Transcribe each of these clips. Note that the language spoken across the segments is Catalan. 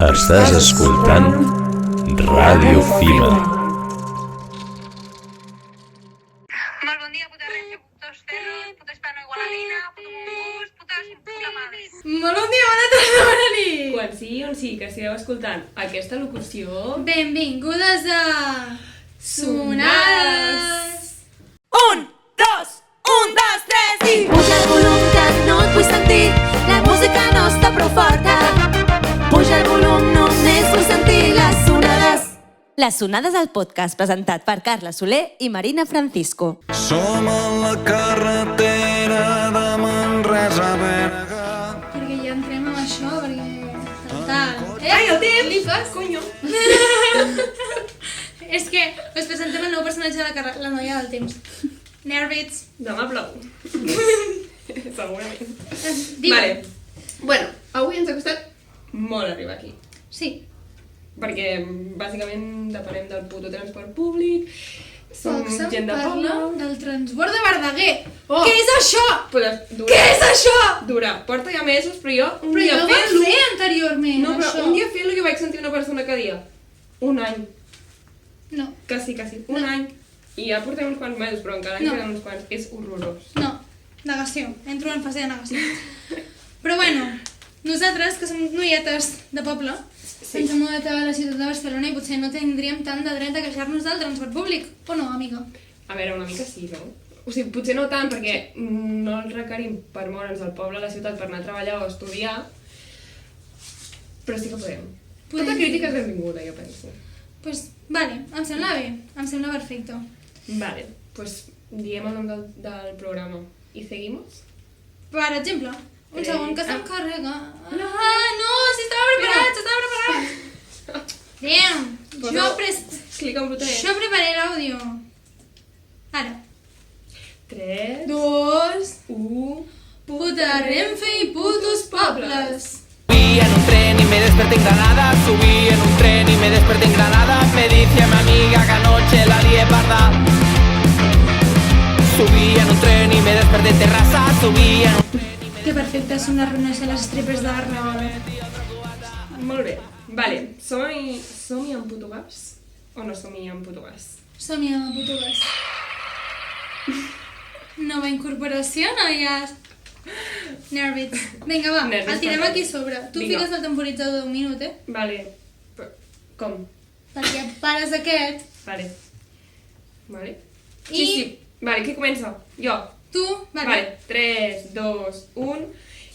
Estàs escoltant Ràdio Fima. Molt bon dia, puta regia, putos ferros, puto hispano igualadina, puto mongus, putos puta madre. Molt bon dia, bona tarda, bona nit! Quan sigui on sigui que estigueu escoltant aquesta locució... Benvingudes a... Sonades! 1, 2, 3 i... Puja el volum que no et vull sentir, la música no està prou forta. Puja el volum, només vull sentir les sonades. Les sonades al podcast presentat per Carla Soler i Marina Francisco. Som a la carretera de Manresa a Berga. Perquè ja entrem amb això, perquè... Total. Ai, el temps! Flipes? Conyo! És que us presentem el nou personatge de la noia del temps. Nervits. Demà plou. Segurament. Digue. Vale. Bueno, avui ens ha costat molt arribar aquí. Sí. Perquè, bàsicament, depenem del puto transport públic, som Fox em gent de parla poble... del transbord de Verdaguer. Oh. Què és això? Dura, Què és això? Dura, porta ja mesos, però jo un Però dia ja ho vam fent-lo... fer anteriorment, No, però això. un dia fent-lo jo vaig sentir una persona que dia un any, No, que sí, un any. I ja portem uns quants mesos, però encara en No. queden uns quants. És horrorós. no. Negació. Entro en fase de negació. Però bueno, nosaltres, que som noietes de poble, ens hem mudat a la ciutat de Barcelona i potser no tindríem tant de dret a queixar-nos del transport públic. O no, amiga? A veure, una mica sí, no? O sigui, potser no tant, perquè no el requerim per moure'ns al poble, a la ciutat, per anar a treballar o a estudiar, però sí que podem. Tota crítica és benvinguda, jo penso. Pues, vale, em sembla bé, em sembla perfecte. Vale, pues diem el nom del programa. I seguimos? Per exemple, un segon que Ah. s'encarrega... Ah, no, si estava preparat, Damn, Pues jo, no. pres... Clica un botonet. jo preparé l'àudio. Ara. 3, 2, 1... puta Renfe i putos pobles. Subí en un tren y me desperté en Granada. Subí en un tren y me desperté en Granada. Me dice mi amiga que anoche la lié parda. Subí en un tren y me desperté en Terrassa. Subí en un tren y me... Que perfecte són les runes de les strippers de Barcelona. Molt bé. Vale, som-hi en puto gas? O no som-hi en puto gas? Som-hi amb putugues. Nova incorporació, noies. Nervits. Vinga, va, Nervis el tirem per aquí a sobre. Tu Vinga. fiques el temporitzador d'un minut, Vale. Però, com? Perquè pares aquest Vale. Vale. i Sí. Vale, qui comença? Jo. tu... Vale. 3, 2, 1...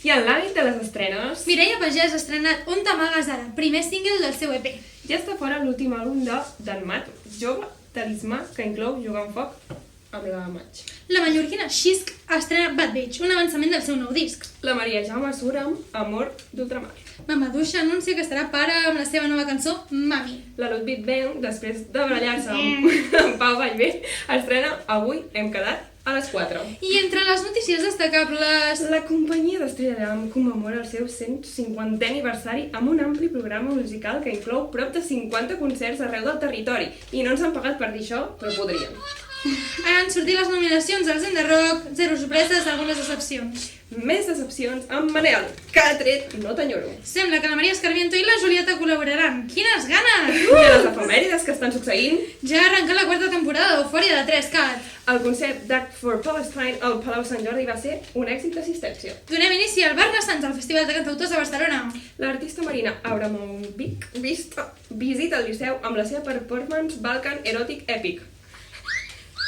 I en l'àmbit de les estrenes, Mireia Pagès ha estrenat On t'amagues ara, primer single del seu EP. ja està fora l'últim àlbum d'en Mat, jove talismà, que inclou Jugar amb foc amb la Maig. La mallorquina Xisc ha estrenat Bad Bitch, un avançament del seu nou disc. La Maria Jaume surt amb Amor d'Ultramar. Mamadouxa anuncia que estarà pare amb la seva nova cançó Mami. La Ludwig Band, després de barallar-se amb Pau Vallvé, estrena Avui hem quedat a les 4. I entre les notícies destacables... La companyia d'Estrella d'Am commemora el seu 150è aniversari amb un ampli programa musical que inclou prop de 50 concerts arreu del territori. I no ens han pagat per dir això, però podríem. Han sortit les nominacions als Zen de Rock, zero sorpreses, algunes decepcions. Més decepcions amb Manel, que ha tret No t'enyoro. Sembla que la Maria Escarmiento i la Julieta col·laboraran. Quines ganes! I a les efemèrides que estan succeint, Ja ha arrencat la quarta temporada d'Eufòria de 3CAT. el concert d'Act for Palestine al Palau Sant Jordi va ser un èxit d'assistència. Donem inici al Barna Sants, al Festival de Cantautors de Barcelona. L'artista Marina Abramovic visita el Liceu amb la seva performance Balkan Erotic Epic.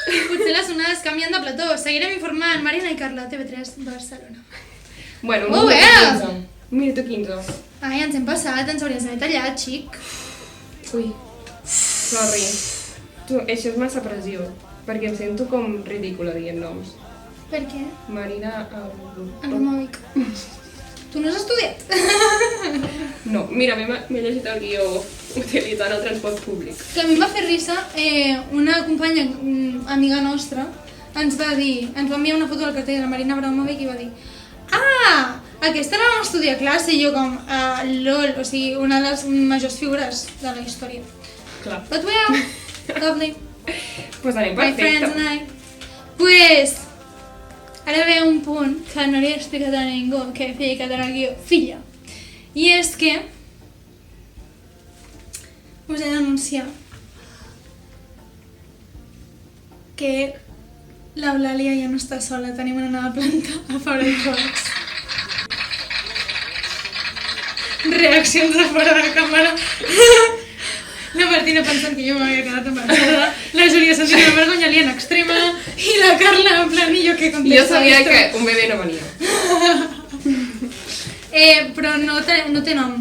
Potser les onades canvien de plató. Seguirem informant. Marina i Carla, TV3, Barcelona. Bueno, Oh, yeah! Un minut i 15. Ai, ens hem passat, ens hauries d'haver tallat, xic. Ui, sorry. Tu, això és massa pressió, perquè em sento com ridícula dient noms. Per què? Marina... Abramovic. Tu no has estudiat? No, mira, m'he llegit el guió utilitzant el transport públic. Que a mi em va fer risa, una companya, amiga nostra, ens va enviar una foto del cartell de la Marina Abramovic i va dir ah, aquesta la vam estudiar a classe, i jo com, lol, o sigui, una de les majors figures de la història. Clar. But well, lovely, Pues anem my friends perfecte. and I. Pues, ara ve un punt que no li he explicat a ningú, que feia que en el guió, filla. I és que us he d'anunciar que l'Eulàlia ja no està sola, tenim una nova planta a Fabra i Coats. Reaccions de fora de càmera. La Martina pensant que jo m'havia quedat embarassada, la Júlia sentint una vergonya aliena extrema i la Carla en plan, i jo què contesta? Jo sabia que un bebè no venia. Però no té nom.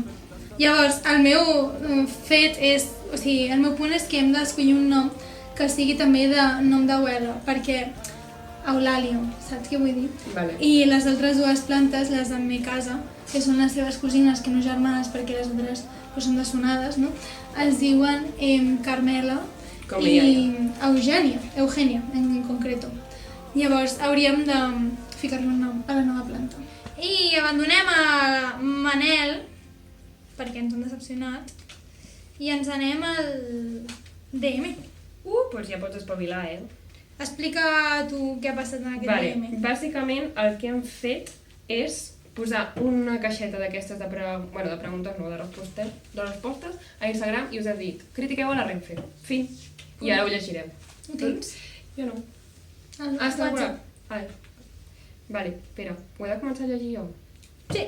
Llavors, el meu fet és... O sigui, el meu punt és que hem d'escollir un nom que sigui també de nom d'abuela, perquè Eulàlia, saps què vull dir? Vale. I les altres dues plantes, les de mi casa, que són les seves cosines, que no germanes, perquè les altres són dessonades, no? Es diuen Carmela Com i ella. Eugènia en concreto. Llavors hauríem de ficar-li un nom a la nova planta. I abandonem a Manel, perquè ens han decepcionat, i ens anem al DM. Doncs ja pots espavilar, Explica tu què ha passat en aquest Vale, DM. bàsicament el que hem fet és posar una caixeta d'aquestes de preguntes, no, de respostes a Instagram i us hem dit, critiqueu a la Renfe, fin, i ara ho llegirem. Ho tens? Jo no. Al Està WhatsApp. Vale, espera, ho he de començar a llegir jo? Sí.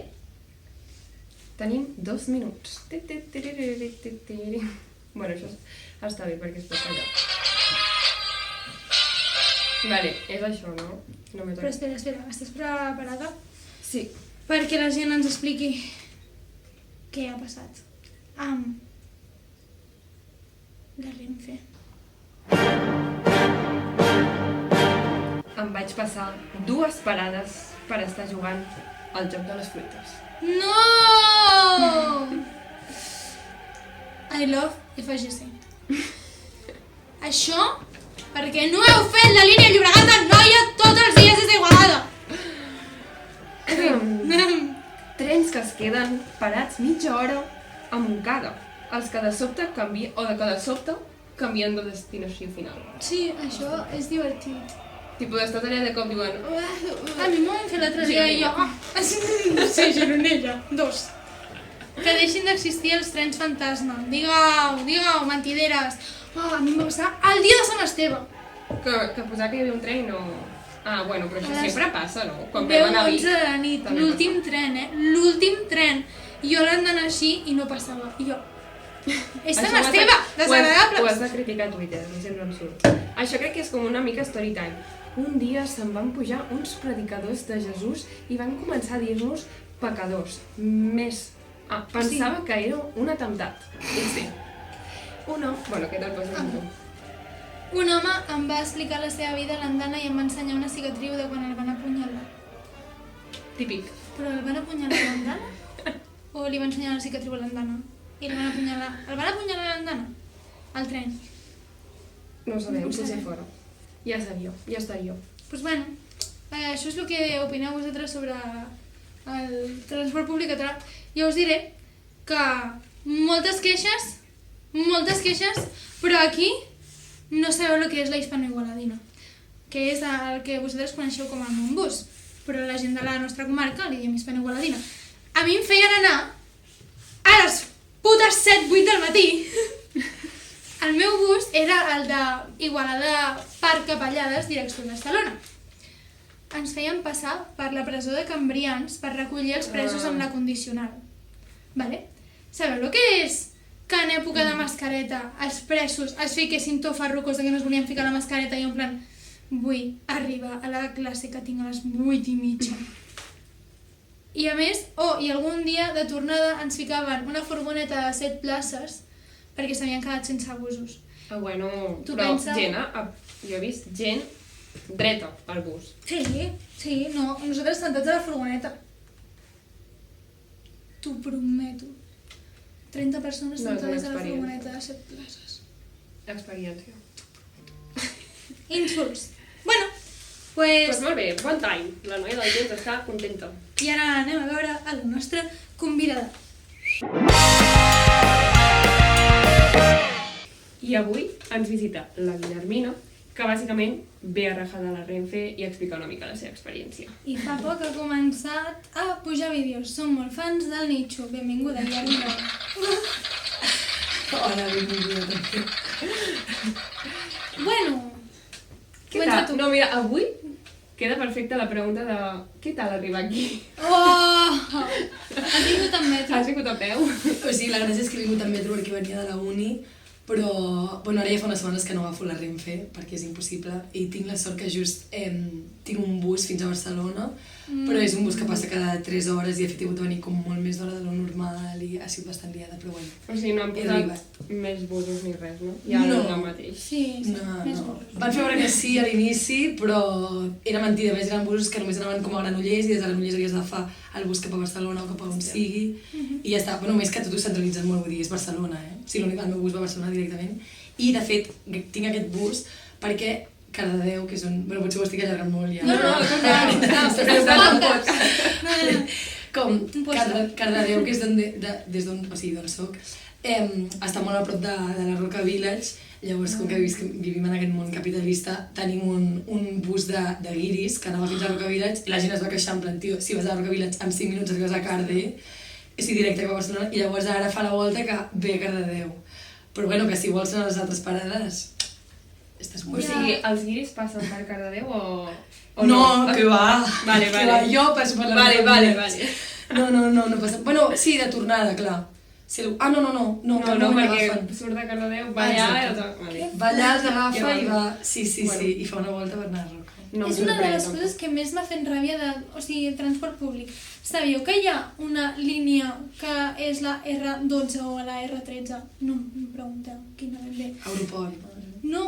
Tenim 2 minuts. Bueno, això està bé perquè es pot tallar. Vale, és això, no? No m'he Però tallat. espera, estàs preparada? Sí. Perquè la gent ens expliqui què ha passat amb la Renfe. Em vaig passar 2 parades per estar jugant al joc de les fruites. No! I love FGC. Això perquè no heu fet la línia Llobregat de Noia tots els dies des d'Igualada. Trens que es queden parats mitja hora a Montcada. Els que de sobte canvien de destinació final. Sí, això és divertit. Tipo, estàs allà de cop diuen... A mi m'ho van fer l'altre dia i jo... Sí, Gironella. 2. Que deixin d'existir els trens fantasma. Digueu, mentideres. A mi em va passar el dia de Sant Esteve. Que posar que hi havia un tren i no... Bueno, però això sempre passa, no? Quan 10 vam anar a Vic... 11 de la nit, l'últim tren, L'últim tren. Jo l'han d'anar així i no passava. I jo... És Sant Esteve! Desagradable! Ho has de criticar a Twitter, no sempre em surt. Això crec que és com una mica story time. Un dia se'n van pujar uns predicadors de Jesús i van començar a dir-nos pecadors. Pensava que era un atemptat. I sí. Un home... Bueno, què te'l poso amb tu? Un home em va explicar la seva vida a l'andana i em va ensenyar una cicatriu de quan el van apunyalar. Típic. Però el van apunyalar a l'andana? O li va ensenyar la cicatriu a l'andana? I el van apunyalar... El van apunyalar a l'andana? Al tren? No ho sabem, potser fora. Ja sabia, ja estaria. Doncs bueno, això és el que opineu vosaltres sobre el transport públic català. Jo us diré que moltes queixes, però aquí no sabeu el que és la hispano-igualadina, que és el que vosaltres coneixeu com el Montbus, però la gent de la nostra comarca li diem hispano-igualadina. A mi em feien anar a les putes 7-8 del matí. El meu bus era el d'Igualada Parc Capellades, direcció de Barcelona. Ens feien passar per la presó de Cambrians per recollir els presos amb la condicional. Vale? Sabeu el que és que en època de mascareta els presos es fiquessin tot farrucos de que no es volien ficar la mascareta i en plan vull arribar a la classe que tinc a les 8:30. I a més, i algun dia de tornada ens ficaven una furgoneta de 7 places perquè s'havien quedat sense abusos. Bueno, Tu però pensa- gent, jo he vist gent dreta al bus. Sí, no, nosaltres sentats a la furgoneta. T'ho prometo. 30 persones No, és una sentades a la experiència. furgoneta de 7 places. Experiència. Insults. Bueno, pues... Doncs molt bé, bon time. La noia del gens està contenta. I ara anem a veure a la nostra convidada. I avui ens visita la Guillermina, que bàsicament ve a rajar de la Renfe i a explicar una mica la seva experiència. I fa poc ha començat a pujar vídeos. Som molt fans del Nicho. Benvinguda, Guillermina. Hola, benvinguda també. Bueno, Què comença tal? tu. No, mira, avui queda perfecta la pregunta de què tal arribar aquí? Oh! Has vingut amb metro. Has vingut a peu? O sigui, la gràcia és que he vingut amb metro perquè venia de la uni, però bueno, ara ja fa unes setmanes que no agafo la Renfe perquè és impossible i tinc la sort que just tinc un bus fins a Barcelona, però és un bus que passa cada 3 hores i he hagut de venir com molt més d'hora de lo normal i ha sigut bastant liada, però bueno. O sigui, no han He posat arribat. més busos ni res, no? Ja No. és el mateix. Sí, sí, No, més no. burros. Van fer veure que sí a l'inici, però era mentida. A més, eren busos que només anaven com a Granollers i des de Granollers havies d'agafar el bus cap a Barcelona o cap a on sigui. I ja està. Bueno, més que tot ho centralitzen molt, vull dir, és Barcelona, eh? O sigui, el meu bus va a Barcelona directament. I, de fet, tinc aquest bus perquè Cardedeu, que és on... Bueno, potser ho estic allargant molt ja. No, Com Cardedeu, que és des d'on, o sigui, d'on soc, està molt a prop de la Roca Village. Llavors, com que vivim en aquest món capitalista, tenim un bus de guiris que anava fins a Roca Village i la gent es va queixar en plan, tio, si vas a Roca Village en 5 minuts arribes a Cardé, és directe cap a Barcelona, i llavors ara fa la volta que ve a Cardedeu. Però bueno, que si vols anar a les altres parades, estàs O molt... sigui, els guiris passen per Cardedeu o No, que va! Vale, Que va, jo passo per la Vale, Roca vale, Village. vale. No passa... Bueno, sí, de tornada, clar. Si no, No, que no, no perquè m'agafen. surt de Cardedeu, va allà i Exacte. vale. Va allà, els Ja agafa va. i va... Sí, Bueno. i fa una volta per anar a Roca. No És em una de les sorprèn, coses que més m'ha fet ràbia de, o sigui, transport públic. Sabíeu que hi ha una línia que és la R12 o la R13? No em pregunteu quina ben bé. Aeroport. No,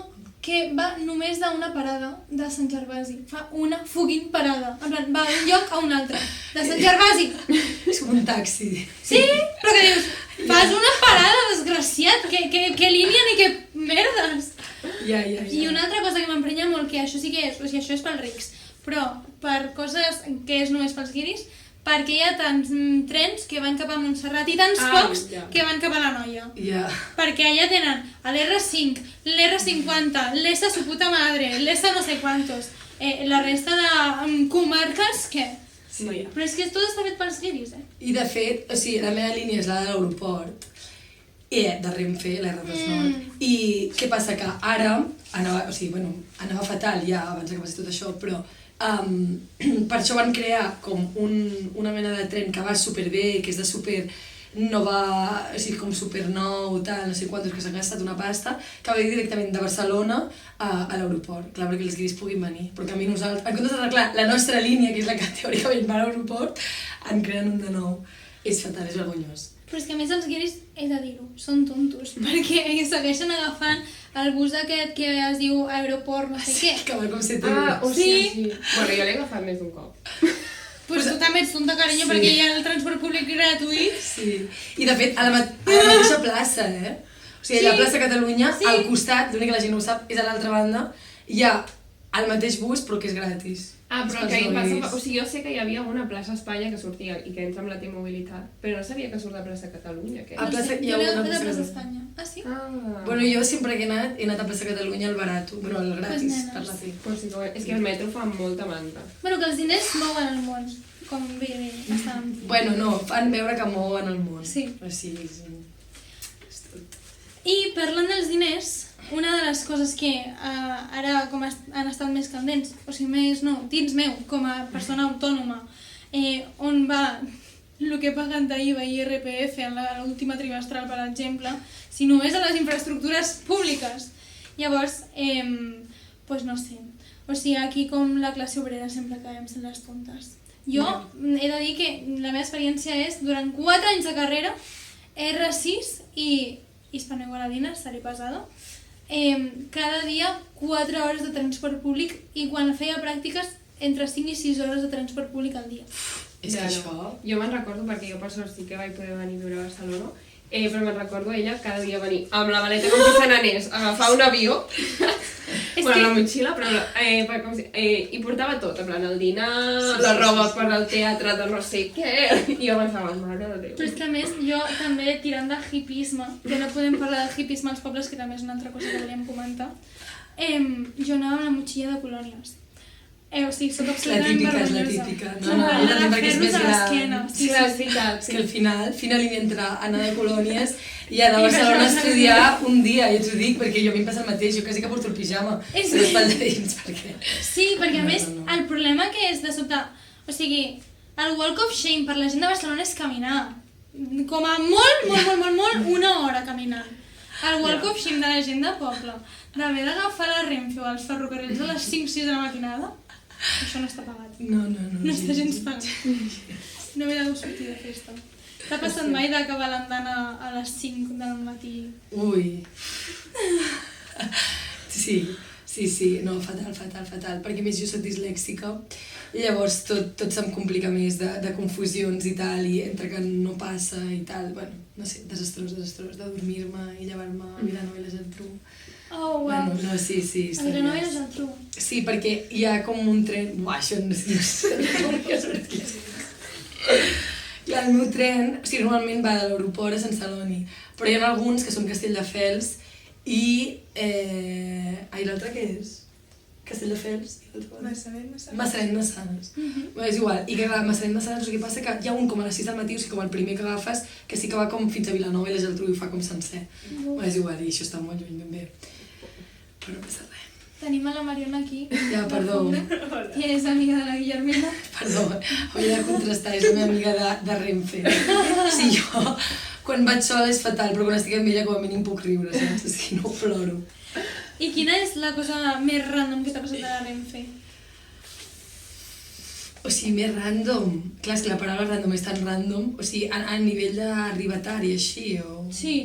que va només d'una parada de Sant Gervasi. Fa una fucking parada. En plan, va d'un lloc a un altre. De Sant Gervasi. És com un taxi. Sí, però que dius, fas una parada, desgraciat. Que línia ni que merdes. Ja. I una altra cosa que m'emprenya molt, que això sí que és, o sigui, això és pels rics, però per coses que és només pels guiris, perquè hi ha tants trens que van cap a Montserrat i tants pocs ja. que van cap a la Noia. Ja. Perquè allà tenen l'R5, l'R50, l'S su puta madre, l'S no sé quantos, la resta de comarques, què? No hi ha. Però és que tot està fet pels guiris, I de fet, o sigui, la meva línia és la de l'aeroport, de Renfe, la R2 Nord. I què passa? Que ara, anava fatal ja abans que passi tot això, però per això van crear com una mena de tren que va superbé, que és de super nova, o sigui, com super nou, tal, no sé quantos, que s'han gastat una pasta, que va directament de Barcelona a l'aeroport, clar, perquè els guiris puguin venir. Però que a mi nosaltres, en comptes d'arreglar la nostra línia, que és la que teòricament va a l'aeroport, en creen un de nou. És fatal, és vergonyós. Però és que a més els guiris, he de dir-ho, són tontos, perquè segueixen agafant el bus aquest que es diu aeroport no sé què. Que va com 7 Ah, euros. sí. Bueno, jo l'he agafat més d'un cop. Pues tu també ets tonta, carinyo, Sí. perquè hi ha el transport públic gratuït. Sí. I de fet, a la mateixa plaça, O sigui, a la plaça Catalunya, al costat, l'únic que la gent no ho sap, és a l'altra banda, hi ha el mateix bus, però que és gratis. Ah, però És que pels hi passa... guiris. O sigui, jo sé que hi havia una plaça Espanya que sortia i que entra amb la T-Mobilitat, però no sabia que surt de plaça Catalunya, què? A plaça, hi Jo ha l'he una agafat a plaça Plaça Catalunya. Espanya. Ah, sí? Ah. Bueno, jo sempre que he anat a plaça Catalunya al barato, bueno, al gratis, nenes. per la fi. Pues sí, és que el metro fa molta mandra. Bueno, que els diners mouen el món, com bé estàvem dient. Bueno, no, fan veure que mouen el món. Sí. Però sí, és tot. I parlant dels diners, una de les coses que ara com han estat més candents, o sigui, més no, dins meu, com a persona autònoma, on va el que paguen d'IVA i IRPF en l'última trimestral, per exemple, si només a les infraestructures públiques. Llavors, pues no sé, o sigui, aquí com la classe obrera sempre acabem sent les tontes. Jo he de dir que la meva experiència és, durant 4 anys de carrera, R6 i hispano-igualadina, seré pesada, cada dia 4 hores de transport públic i quan feia pràctiques entre 5 i 6 hores de transport públic al dia. És que això... Jo me'n recordo, perquè jo per sort sí que vaig poder venir a viure a Barcelona, però me'n recordo ella cada dia venir amb la maleta com si se n'anés, agafar un avió, bueno, la motxilla, però com si, i portava tot, en plan el dinar, la roba per al teatre de no sé què, i jo pensava, mare de Déu. Però és que a més jo també tirant de hipisme, que no podem parlar de hipisme als pobles, que també és una altra cosa que volíem comentar, jo anava amb la motxilla de colònies. O sigui, soc La absolutament típica, és la vergonyosa. típica. No, ella la també de perquè és fer-los més a gran. l'esquena. Sí, és veritat. És que al final li entra a anar de colònies i anar a Barcelona a estudiar un dia, i t'ho dic, perquè jo a mi em passa el mateix, jo quasi que porto el pijama, És però espatlladins, perquè... Sí, perquè a No, més, no. el problema que és de sobte... O sigui, el Walk of Shame per la gent de Barcelona és caminar. Com a molt, una hora caminant. El Walk of Shame de la gent de poble, d'haver d'agafar la Renfe o els ferrocarrils a les 5-6 de la matinada, això no està pagat. No No està gens pagat. No m'he de sortir de festa. T'ha passat mai d'acabar l'andana a les 5 del matí? Ui. Sí, no, fatal, perquè a més jo soc dislèxica i llavors tot se'm complica més de confusions i tal, i entre que no passa i tal, bueno, no sé, desastrós, de dormir-me i llevar-me a Vilanova i la Geltrú. Oh, uau. Bueno, no, sí, A Vilanova i la Geltrú. Sí, perquè hi ha com un tren... Uah, això no sé com que és Clar, el meu tren, o sigui, normalment va de l'aeroport a Sant Celoni, però hi ha alguns que són Castelldefels i... Ai, l'altre què és? Castelldefels i l'altre... Massanet-Massanes. Bé, és igual, i que clar, Massanet-Massanes, el que passa que hi ha un com a les 6 del matí, o sigui, com el primer que agafes, que sí que va com fins a Vilanova i la Geltrú i ho fa com sencer. Bé, és igual, i això està molt lluny, ben bé. Però no passa res. Tenim a la Mariona aquí. Ja, perdó. I és amiga de la Guillermina. Perdó, hauria de contrastar, és la meva amiga de Renfe. Sí, jo, quan vaig sola és fatal, però quan estic amb ella com a mínim puc riure, saps? És que no ploro. I quina és la cosa més random que t'ha passat a la Renfe? O sigui, més random. Clar, és que la paraula random és tan random. O sigui, a nivell d'arribatari, així, o... Sí.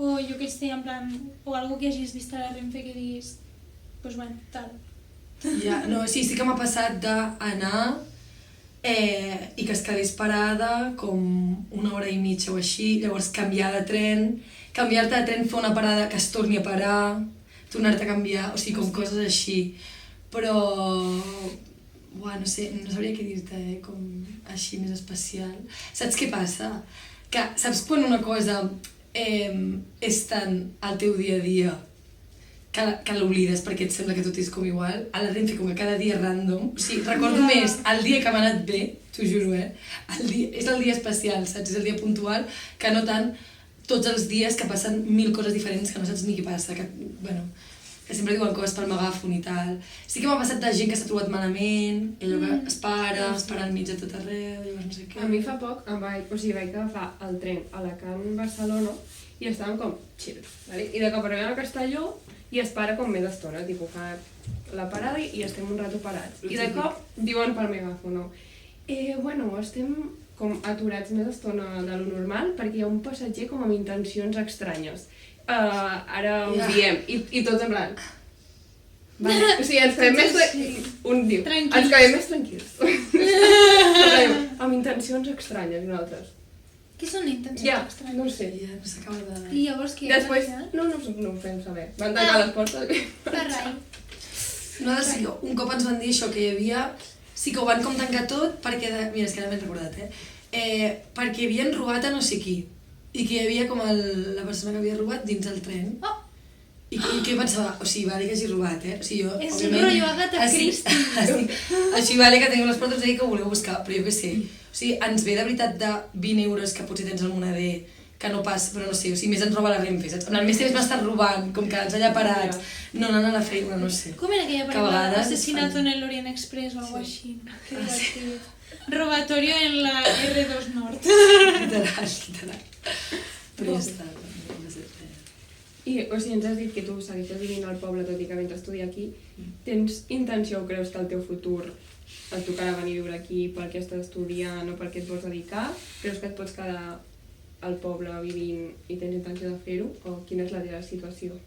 O jo què sé, en plan... O algú que hagis vist a la Renfe que diguis... Pues bueno, tal. Ja, no, sí que m'ha passat d'anar i que es quedés parada com una hora i mitja o així, llavors canviar de tren, canviar-te de tren, fer una parada que es torni a parar, tornar-te a canviar, o sigui, com coses així. Però... Buah, no sé, no sabria què dir-te, com així més especial. Saps què passa? Que saps quan una cosa és tant al teu dia a dia que l'oblides perquè et sembla que tot és com igual? A la Renfe, com que cada dia és random, o sigui, recordo més el dia que m'ha anat bé, t'ho juro, és el dia especial, saps? És el dia puntual, que no tant tots els dies que passen 1000 coses diferents que no saps ni què passa, que, bueno, que sempre diuen coses per megàfon i tal. Sí que m'ha passat de gent que s'ha trobat malament, allò que es para al mig de tot arreu, llavors no sé què. A mi fa poc vaig agafar el tren a Alacant-Barcelona i estàvem com chill, vale? I de cop arribem a Castelló i es para com més estona, tipus fa la parada i estem un rato parats. I de cop diuen per megàfono, bueno, estem com aturats més estona de lo normal perquè hi ha un passatger com amb intencions estranyes. Ara ho diem, i tots en plan... Vale. O sigui, ens quedem més... Un diu, ens quedem més tranquils. Amb intencions estranyes, i nosaltres. Què són intencions estranyes? No ho sé. Ja no s'acaba de... I llavors què? Després, no ho fem saber. Van tancar les portes. Per rai. No ha de ser, un cop ens van dir això, que hi havia... Sí que ho van com tancar tot perquè... Mira, és que ara m'he recordat, perquè havien robat a no sé qui. I que hi havia com la persona que havia robat dins el tren. Oh! I que jo pensava, o sigui, vale que hagi robat, o sigui, jo, És òbviament... un rotllo Agatha Christie. Així vale que teniu les portes d'ahir que ho voleu buscar, però jo què sé. O sigui, ens ve de veritat de 20 euros que potser tens al moneder, que no passa, però no sé, o sigui, més ens roba la Renfe, saps? El més temps m'ha estat robant, com que ens allà parats, no anant a la feina, no sé. Com era aquella Que a pel·lícula? vegades Asesinato en el Orient Express o algo així. Que divertit. Robatorio en la R2 Nord. Literal. Però ja està, no sé res. I, o sigui, ens has dit que tu segueixes vivint al poble tot i que vens a estudiar aquí. Tens intenció o creus que el teu futur et tocarà venir a viure aquí perquè estàs estudiant o perquè et vols dedicar? Creus que et pots quedar al poble vivint i tens intenció de fer-ho? O quina és la teva situació?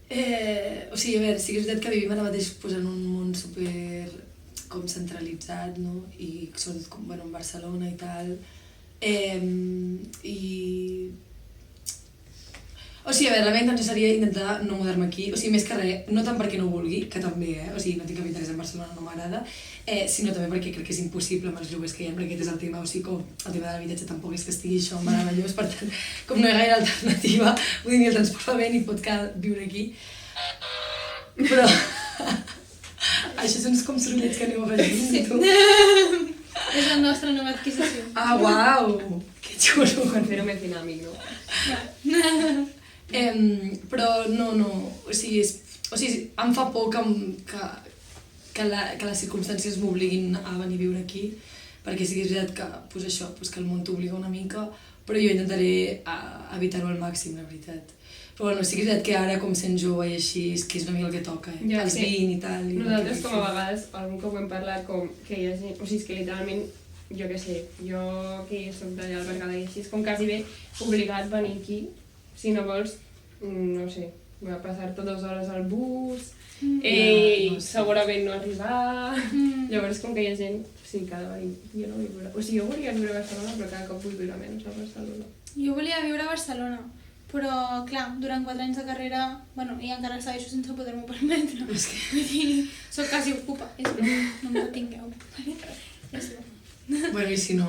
O sigui, a veure, sí que és veritat que vivim ara mateix en un món super com centralitzat, no? I sobretot com, bueno, en Barcelona i tal. O sigui, a veure, la meva intenció seria intentar no mudar-me aquí, o sigui, més que res, no tant perquè no vulgui, que també, o sigui, no tinc cap interès en Barcelona, no m'agrada, sinó també perquè crec que és impossible amb els lloguers que hi ha, perquè aquest és el tema, o sigui, com el tema de l'habitatge tampoc és que estigui això meravellós, per tant, com no hi ha gaire alternativa, vull dir, ni el transport va bé ni pot viure aquí. Però... Això són com sorollets que aneu afegint, sí. Tu. És la nostra nova adquisició. Ah, uau! Que xulo! Per fer-ho més dinàmic, no? Però no, o sigui, em fa por que les circumstàncies m'obliguin a venir a viure aquí, perquè sí que és veritat que, pues això, pues que el món t'obliga una mica, però jo intentaré evitar-ho al màxim, la veritat. Però bueno, sí que és veritat que ara, com sent jove i així, és que és una mica el que toca, Ja, els sí. 20 i tal. Nosaltres, com a vegades, algun cop ho hem parlat, com que hi ha gent... O sigui, és que literalment, jo què sé, jo que soc d'allà al Berguedà i així, és com quasi bé obligat venir aquí. Si no vols, no sé, va passar-te 2 hores al bus, segurament no arribar... Llavors, com que hi ha gent, sí, que ha de venir. Jo no vull viure... O sigui, jo volia viure a Barcelona, però cada cop vull viure menys a Barcelona. Jo volia viure a Barcelona, però, clar, durant 4 anys de carrera, bueno, i encara segueixo sense poder-m'ho permetre. És que... Vull dir, soc quasi ocupa, és broma, no m'ho tingueu. És broma. Bueno, i si no...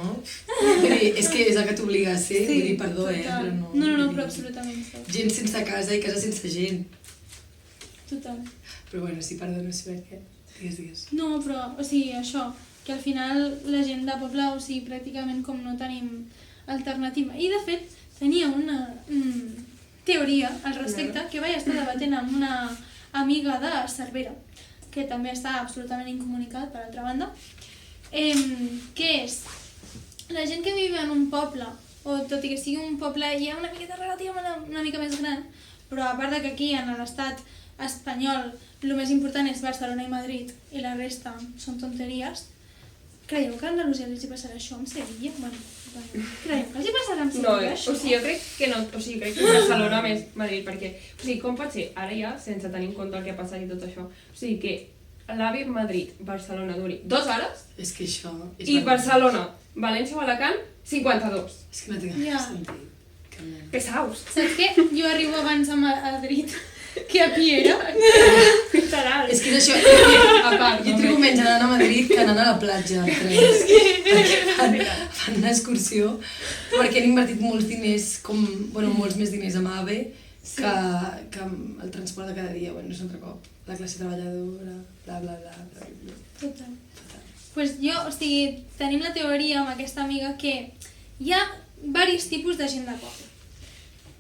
Vull dir, és que és el que t'obliga a ser, vull dir, perdó, total. però no... No, però absolutament sí. Gent sense casa i casa sense gent. Total. Però bueno, sí, perdó, no sé per què. Digues. No, però, o sigui, això, que al final la gent de poble, o sigui, pràcticament com no tenim alternativa. I, de fet, tenia una teoria al respecte que vaig estar debatent amb una amiga de Cervera, que també està absolutament incomunicat, per altra banda, que és la gent que viu en un poble, o tot i que sigui un poble ja una miqueta relativament una mica més gran, però a part de que aquí en l'estat espanyol el més important és Barcelona i Madrid i la resta són tonteries, creieu que a Andalusia els hi passarà això amb Sevilla? Bueno, creieu que els hi passarà amb Sevilla això? O sigui, jo crec que no, o sigui, crec que Barcelona més Madrid, perquè, o sigui, com pot ser, ara ja, sense tenir en compte el que ha passat i tot això, o sigui, que l'AVE Madrid-Barcelona duri 2 hores És que això... És i Barcelona, València o Alacant, 52. És que no té cap Ja. sentit. Pesaus. Saps què? Jo arribo abans a Madrid que a Piera. Literal. És que és això, A part, jo trigo menys anant a Madrid que anant a la platja. Fan una excursió perquè han invertit molts diners, molts més diners amb AVE que amb el transport de cada dia. Bueno, és un altre cop. La classe treballadora, bla, bla, bla, bla, bla. Total. Pues jo, o sigui, tenim la teoria amb aquesta amiga que hi ha diversos tipus de gent de poble.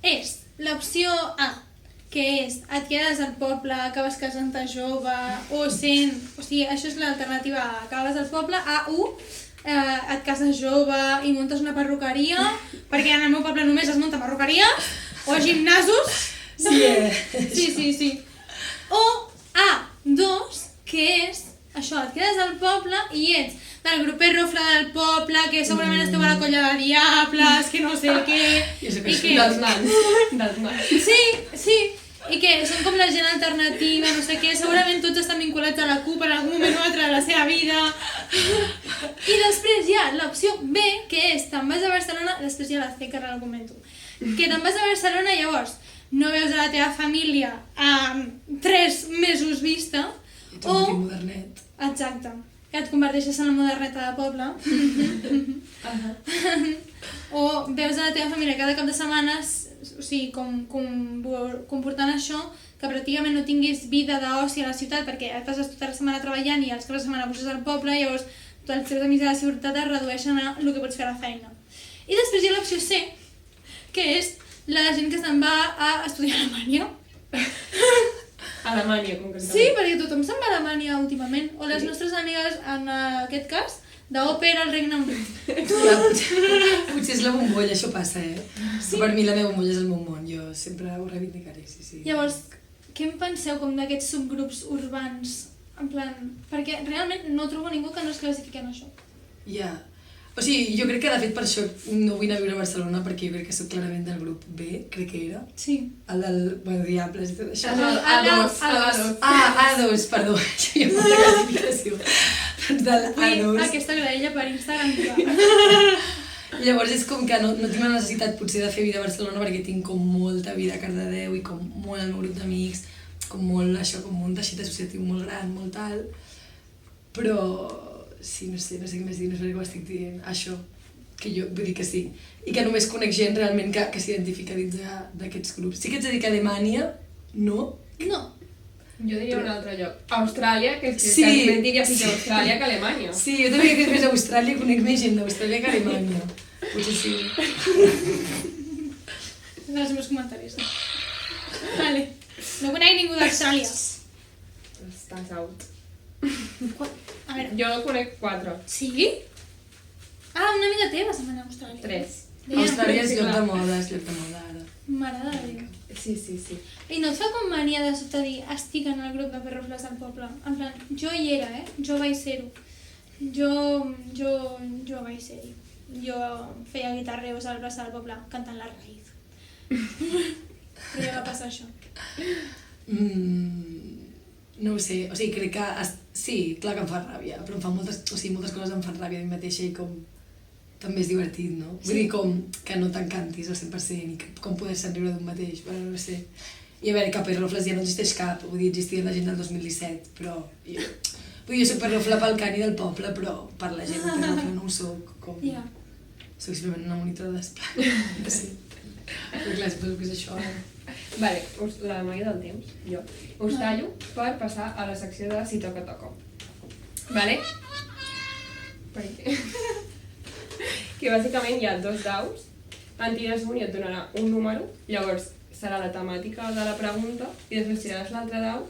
És l'opció A, que és et quedes al poble, acabes casant-te jove o sent... O sigui, això és l'alternativa A. Acabes al poble, A1, et cases jove i muntes una perruqueria, perquè en el meu poble només es munta perruqueries o gimnasos. Sí. O A2, que és això, et quedes al poble i ets del grupet rofle del poble, que segurament esteu a la colla de diables, que no sé què... I que... Dels nans. Sí, i que són com la gent alternativa, no sé què, segurament tots estan vinculats a la CUP en algun moment o altre de la seva vida. I després hi ha l'opció B, que és te'n vas a Barcelona, després hi ha la C, que ara l'argumento, que te'n vas a Barcelona i llavors no veus a la teva família a 3 mesos vista, Ets un petit modernet. Exacte, que et converteixes en la moderneta de poble. O veus a la teva família cada cap de setmanes, o sigui, comportant això, que pràcticament no tinguis vida d'oci a la ciutat perquè et passes tota la setmana treballant i els caps de setmana poses al poble, llavors els teus amics de la ciutat es redueixen a el que pots fer a la feina. I després hi ha l'opció C, que és la gent que se'n va a estudiar a Alemanya. Alemanya, concretament. Sí, perquè tothom se'n va a Alemanya últimament. O les nostres amigues, en aquest cas, d'òpera al Regne Unit. Potser és la bombolla, això passa, Sí. Per mi la meva bombolla és el meu món, jo sempre ho reivindicaré, sí. Llavors, què en penseu com d'aquests subgrups urbans? En plan, perquè realment no trobo ningú que no es classifiqui en això. Ja. O sigui, jo crec que de fet per això no vull anar a viure a Barcelona perquè jo crec que soc clarament del grup B, crec que era. Sí. El del, Diables i tot això. A2. A2, perdó, això hi ha molta classificació. Doncs del A2. Aquesta graella per Instagram. Llavors és com que no tinc la necessitat potser de fer vida a Barcelona perquè tinc com molta vida a Cardedeu i com molt el meu grup d'amics, com molt això, com un teixit associatiu molt gran, molt tal, però sí, no sé què més dir, no sé què ho estic dient, això, que jo vull dir que sí, i que només conec gent realment que s'identifica dins d'aquests grups. Sí que ets a dir que Alemanya, no? No. Jo diria un altre lloc. Austràlia, que és que Sí. quasi diria pitjor Austràlia que Alemanya. Sí, jo també crec que més Austràlia, conec més gent d'Austràlia que Alemanya. Potser sí. Els meus comentaris. Vale. No conec ningú d'Austràlia. Estàs out. A veure, Jo conec 4. sí? Ah, una amiga teva se'n va anar a Austràlia. 3. Austràlia és lloc de moda, és lloc de moda ara. Mare de Déu. Sí. I no et fa com mania de sobte dir estic en el grup de perrofles del poble? En plan, jo hi era, Jo vaig ser-ho. Jo vaig ser-hi. Jo feia guitarreos al plaça del poble cantant la raïz. Però ja va passar això. No ho sé, o sigui, crec que... Sí, clar que em fa ràbia, però em fa moltes coses em fan ràbia a mi mateixa i com... També és divertit, no? Vull dir, com que no t'encantis al 100% i com poder riure d'un mateix, però no sé. I a veure, que perrofles ja no existeix cap, vull dir, existia la gent del 2017, però... Vull dir, jo soc perrofla pel cani del poble, però per la gent perrofla no ho soc, com... Ja. Soc simplement una monitora d'esplai, no sé. Però clar, suposo que és això, Vale, la noia del temps, jo. Us tallo per passar a la secció de Si toca, toco. Vale? Per què? Que bàsicament hi ha 2 daus, en tires un i et donarà un número, llavors serà la temàtica de la pregunta i després tiraràs l'altre dau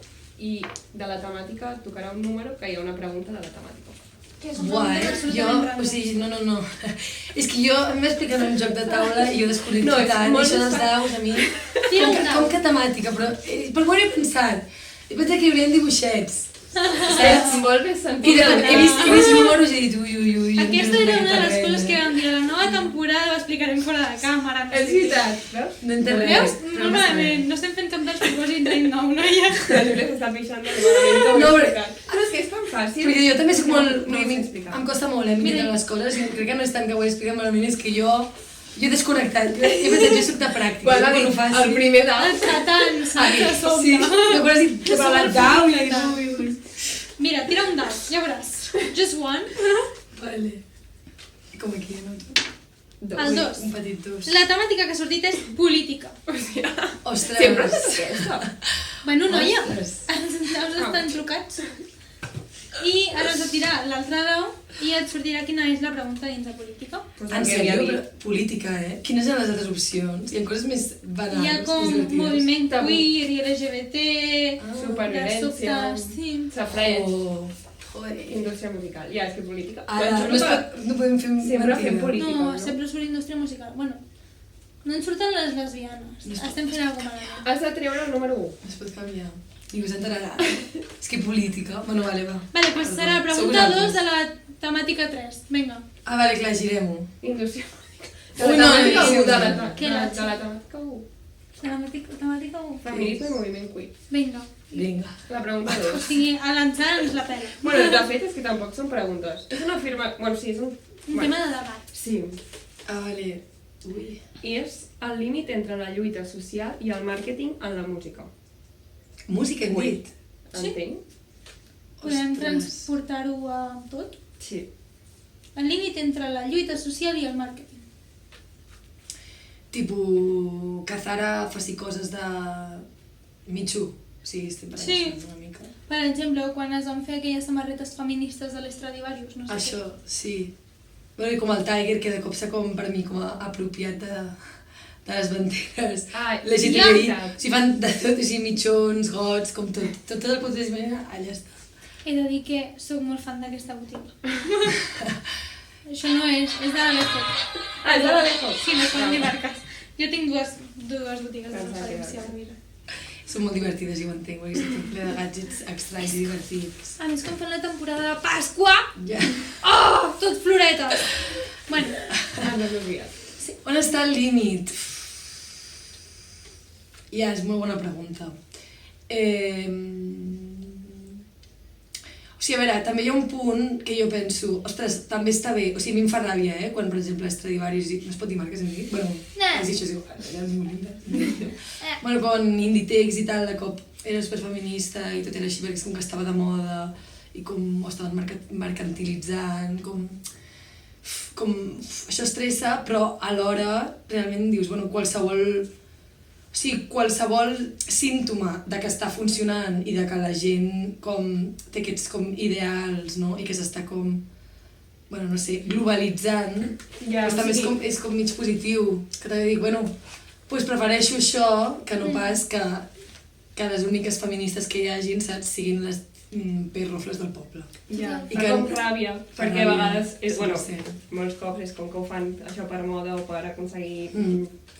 i de la temàtica et tocarà un número que hi ha una pregunta de la temàtica. Que és un Buah, pregunta jo, absolutament o random. sigui, no. És que jo em va explicant un joc de taula i jo desconnecto No, és tant, i molt això dels daus a mi... Tira un dau. Com que temàtica, però m'ho he pensat. He pensat que hi haurien dibuixets, És saps? molt més I sentit. he vist números i he dit ui. Aquesta era una de les res, coses que vam dir a la nova temporada, ho explicarem fora de càmera. És veritat, veus? No entenc Veus? res. Molt malament, no estem fent cap dels propòsits d'any nou, noia. La Júlia s'està pixant de malament com No, ho he però- explicat. Però és que és tan fàcil. Perquè jo també soc molt... No ho sé em explicar. costa molt, Mira. mirar les coses, i crec que no és tant que ho he explicat malament, és que jo he desconnectat. Jo he pensat, jo soc de pràctica, Quan jo ha quan ho dit faci... el primer dau, El tratant, saps? De sobte. Sí, jo quan has dit... Que Però la sort dau, i perfecta. ui. Mira, tira un dau, ja veuràs. Just one. Vale. Com aquí, no? El 2. Un petit 2. La temàtica que ha sortit és política. Ostres. sempre s'ha aquesta. Bueno, noia, Ostres. els daus estan trucats. I ara has de tirar l'altre dau i et sortirà quina és la pregunta dins de política. En sèrio, però política, Quines eren les altres opcions? Hi ha coses més banals, Hi ha com més divertides. moviment Tabú. queer i LGBT, Supervivència, de sobte, sí. safraig, Oh, joder. indústria musical. Ja, és que política. Ara, Però no, es pot, no podem fer Sempre mentida. fem política. No, no? sempre surt indústria musical. Bueno, no ens surten les lesbianes. Estem fent alguna cosa malament. Has de treure el número 1. Es pot canviar. Ningú s'enterarà. És que política... Bueno, vale, va. Vale, doncs serà la pregunta 2 de la temàtica 3. Vinga. Ah, vale, clar, girem-ho. Indústria Ui, no, temàtica sí, 1, sí. Què la- de la temàtica 1. Temàtica 1. Feminisme i moviment queer. Vinga. Vinga. La pregunta O 2. sigui, a l'entrada ens la pela. Bueno, de fet és que tampoc són preguntes. És una afirma... Bueno, sí, és un... Un tema de debat. Sí. Ah, vale. Ui. I és el límit entre la lluita social i el màrqueting en la música. Música hem dit. Sí. Entenc? Podem Ostres. transportar-ho a tot. Sí. El límit entre la lluita social i el màrqueting. Tipo, que Zara faci coses de... Mitxú. Sí, estem parlant Sí. d'això una mica. Per exemple, quan es van fer aquelles samarretes feministes de l'Estradivarius, no sé Això, sí. Bueno, i com el Tiger, que de cop s'ha com, per mi, com a apropiat de les banderes. Ah, LGTBI. ja. O sigui, fan de tot, així, mitjons, gots, com tot. Tot el potenciament, allà està. He de dir que sóc molt fan d'aquesta botiga. Això no és de l'Alejo. Ah, és de l'Alejo? Sí, no són ni marques. Jo tinc dues botigues de Pensava que referència era a Mira. Són molt divertides, ja ho entenc, perquè estic ple de gadgets estranys i divertits. A més, com fan la temporada de Pasqua, Ja. oh, tot floretes. Bueno, Ah, no l'he oblidat. On està el límit? Ja, és molt bona pregunta. O sigui, a veure, també hi ha un punt que jo penso, ostres, també està bé, o sigui, a mi em fa ràbia, quan, per exemple, Stradivarius, no es pot dir marques, hem dit? Bueno, No. és això, és igual, ja és molt linda. Bueno, quan Inditex i tal, de cop era superfeminista i tot era així, perquè és com que estava de moda i com ho estaven mercantilitzant, com això estressa, però alhora realment dius, bueno, qualsevol... O O sigui, qualsevol símptoma de que està funcionant i de que la gent com té aquests com ideals, no? I que s'està com, bueno, no sé, globalitzant, doncs també és com mig positiu. Que també dic, bueno, doncs prefereixo això que no pas que les úniques feministes que hi hagin, saps, siguin les perrofles del poble. Ja, I fa com ràbia, perquè a vegades, bueno, molts cops és com que ho fan això per moda o per aconseguir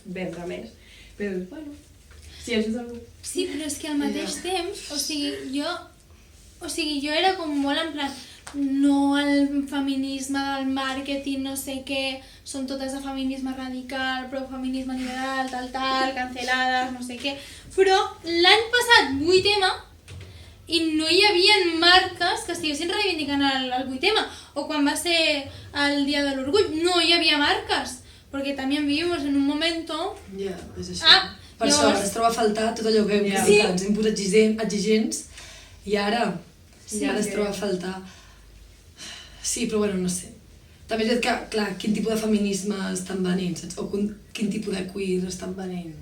vendre més. Però, bueno, si ajudes algú... Sí, però és que al mateix temps, o sigui, jo era com molt en plan, no el feminisme del màrqueting, no sé què, són totes de feminisme radical, però feminisme liberal, tal, cancelades, no sé què. Però l'any passat, 8M, i no hi havia marques que estiguessin reivindicant el 8M, o quan va ser el Dia de l'Orgull, no hi havia marques. Porque también vivimos en un momento... Ja, és això. Per això es troba a faltar tot allò que hem criticat, ens hem posat exigents i ara es troba a faltar. Sí, però bueno, no sé. També és veritat que, clar, quin tipus de feminisme estan venent, saps? O quin tipus de queer estan venent.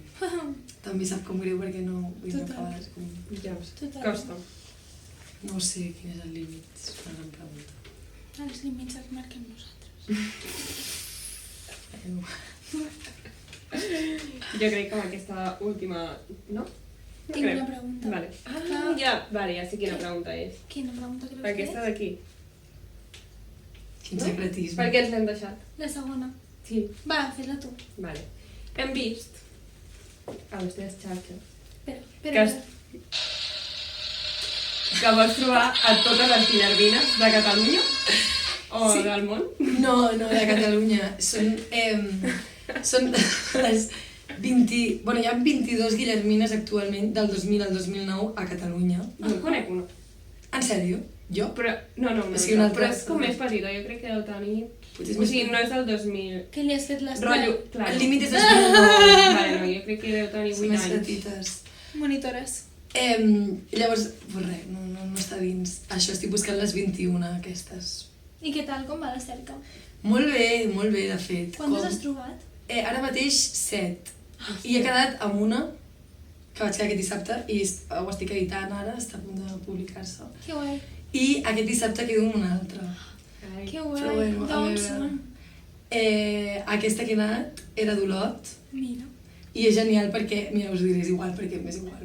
També sap com greu perquè no acabes com... Ja ho sé, costa. No sé quin és el límit, és una gran pregunta. Els límits els marquem nosaltres. Jo crec que amb aquesta última... No? Tinc una pregunta. Vale. Ja sé quina pregunta és. Quina pregunta creus que és? Aquesta d'aquí. Quin secretisme. Per què ens l'hem deixat? La segona. Sí. Va, fes-la tu. Vale. Hem vist a les teves xarxes Espera. que vols trobar a totes les Guillermines de Catalunya o del món? No, de Catalunya. Són les 20... Bueno, hi ha 22 Guillermines actualment del 2000 al 2009 a Catalunya. No conec una. En sèrio? Jo? Però, no, però és com més petita, jo crec que deu tenir... O sigui, no és del 2000. Què li has fet l'estat? Rotllo, clar. El límit és 2009. Vale, no, jo crec que deu tenir 8 Són més anys. petites. Monitores. Llavors, pues res, no està dins. Això, estic buscant les 21 aquestes. I què tal, com va la cerca? Molt bé, de fet. Quantes has trobat? Ara mateix 7. I he quedat amb una que vaig quedar aquest dissabte i ho estic editant ara, està a punt de publicar-se. Que guai. I aquest dissabte quedo amb una altra. Que guai. Però bueno, D'on són? Aquesta que he anat era d'Olot. Mira. I és genial perquè, mira, us ho diré, és igual, perquè m'és igual.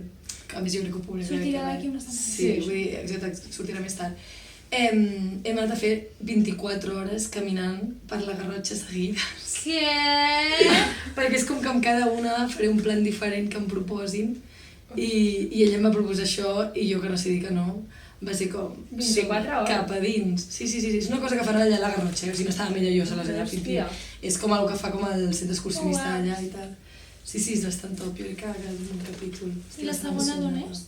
A més, jo crec que ho publicaré. Sortirà d'aquí una setmana. Sí, vull dir, exacte, sortirà més tard. Hem anat a fer 24 hores caminant per la Garrotxa seguides. Què? Perquè és com que amb cada una faré un plan diferent que em proposin i ella em va proposar això i jo que no sé dir que no, va ser com... 24 hores? Cap a dins. Sí, és una cosa que fan allà a la Garrotxa, o sigui, no estava ella jo soles allà pim. És com una que fa com el centre excursionista allà i tal. Sí, és bastant top, jo crec que és un capítol. I la segona d'on és?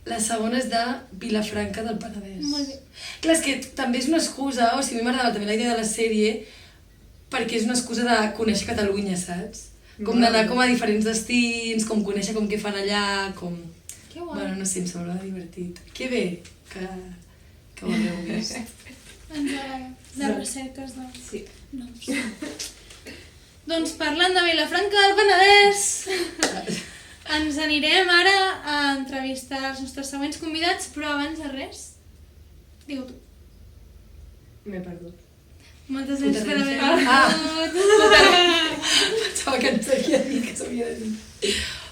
La segona és de Vilafranca del Penedès. Molt bé. Clar, és que també és una excusa, o sigui, a mi m'agradava també la idea de la sèrie perquè és una excusa de conèixer Catalunya, saps? Com d'anar com a diferents destins, com conèixer com què fan allà, com... Que guai. Bueno, no sé, em sembla divertit. Que bé que ho hagueu vist. Ens agrada. De recerques de... Sí. Noms. Doncs parlant de Vilafranca del Penedès, ens anirem ara a entrevistar els nostres següents convidats, però abans de res, digue-ho tu. M'he perdut. Moltes gràcies per haver vingut. Pensava que ens havia dit que s'havia de dir.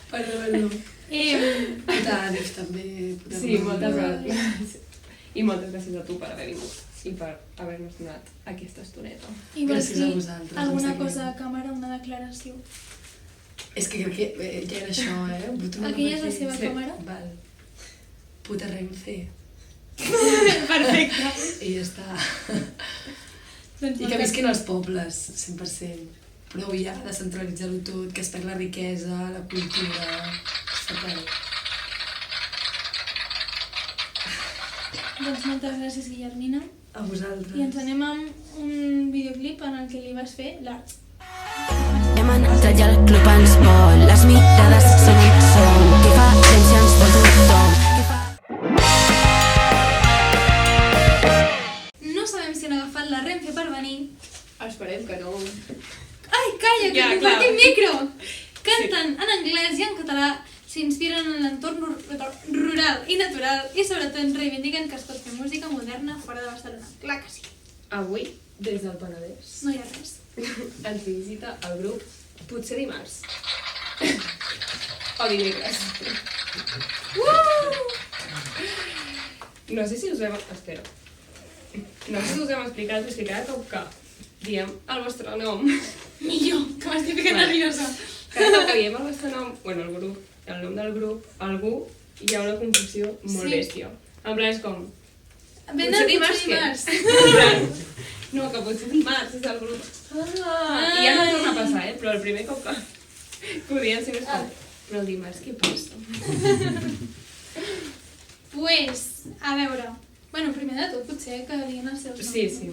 Perdó. Puta Àlex també. Sí, moltes gràcies. I moltes gràcies a tu per haver vingut i per haver-nos donat aquesta estoneta. I vols Gràcies a dir vosaltres, alguna em sap cosa greu. a càmera, una declaració? És que crec que ja era això, Aquella és la seva càmera? Val. Puta Renfe. Perfecte. I ja està. Doncs I que visquin els pobles, 100%. Prou ja de centralitzar-ho tot, que es perd la riquesa, la cultura... Està clar. Doncs moltes gràcies, Guillermina. A vosaltres. I ens anem amb un videoclip en el que li vas fer l'art. Hem entrat ja al club ens vol, les mirades són un som, que fa temps ja ens vol tothom. No sabem si han agafat la Renfe per venir. Esperem que no. Ai, calla, que Ja, compartim clar. micro! Canten en anglès i en català, s'inspiren en l'entorn rural i natural i sobretot reivindiquen que es pot fer música moderna fora de Barcelona. Clar que sí. Avui, des del Penedès, No hi ha res. ens visita el grup Potser dimarts. O dimecres. No sé si us hem... Espera. No sé si us hem explicat, és que cada cop que diem el vostre nom... Millor, que m'estic ficant nerviosa. Cada cop que diem el vostre nom, bueno, el grup, el nom del grup, algú, hi ha una confusió molt Sí. bèstia. En plan, és com... Venen Potser dimarts potser què? dimarts. No, que potser dimarts és el grup. I ja no torna a passar, però el primer cop que ho diem sempre és com... Però el dimarts què passa? Pues, a veure... Bueno, primer de tot, potser que diguin els seus noms. Sí, sí.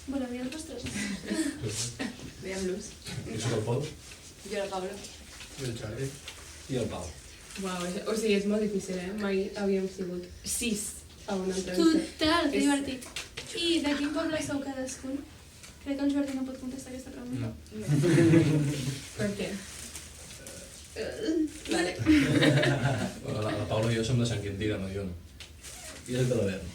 Voleu dir els vostres noms? Diguem-los. Jo soc el Pol. Jo la Paula. I el Jordi. I el Pau. Uau, o sigui, és molt difícil, Mai havíem sigut 6 a una entrevista. Total, que divertit. I de quin poble sou cadascun? Crec que el Jordi no pot contestar aquesta pregunta. Per què? Vale. La Paula i jo som de Sant Quintí, de Mediona. I és de l'Avern.